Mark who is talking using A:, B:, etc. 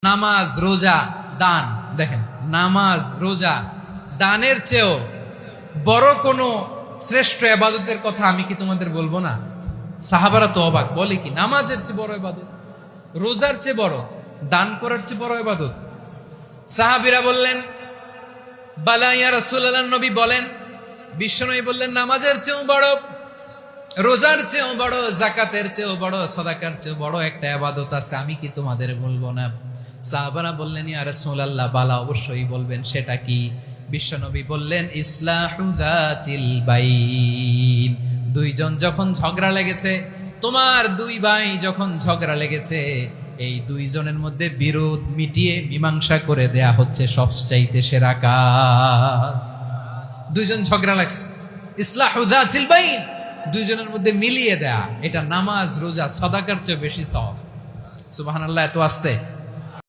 A: নামাজ, রোজা, দান। দেখেন, নামাজ, রোজা, দানের চেয়েও বড় কোনো শ্রেষ্ঠ ইবাদতের কথা আমি কি তোমাদের বলবো না? সাহাবারা তো অবাক, বলে কি নামাজের চেয়ে বড় ইবাদত, রোজার চেয়ে বড়, দান করার চেয়ে বড় ইবাদত? সাহাবীরা বললেন, বালা ইয়া রাসূলুল্লাহ, নবী বলেন। বিশ্বনবী বললেন, নামাজের চেয়েও বড়, রোজার চেয়েও বড়, যাকাতের চেয়েও বড়, সাদাকার চেয়েও বড় একটা ইবাদত আছে, আমি কি তোমাদের বলবো না? সাহাবারা বললেন, ইয়া রাসূলুল্লাহ, বালা, অবশ্যই বলবেন, সেটা কি? বিশ্বনবী বললেন, ইসলাহু যাতিল বাইন। দুইজন যখন ঝগড়া লেগেছে, তোমার দুই ভাই যখন ঝগড়া লেগেছে, এই দুইজনের মধ্যে বিরোধ মিটিয়ে মীমাংসা করে দেয়া হচ্ছে সবচাইতে সেরা কাজ। দুইজন ঝগড়া লাগছে, ইসলাহু যাতিল বাইন, দুইজনের মধ্যে মিলিয়ে দেয়া, এটা নামাজ, রোজা, সাদাকার চেয়ে বেশি সওয়াব। সুবহানাল্লাহ, এত আস্তে।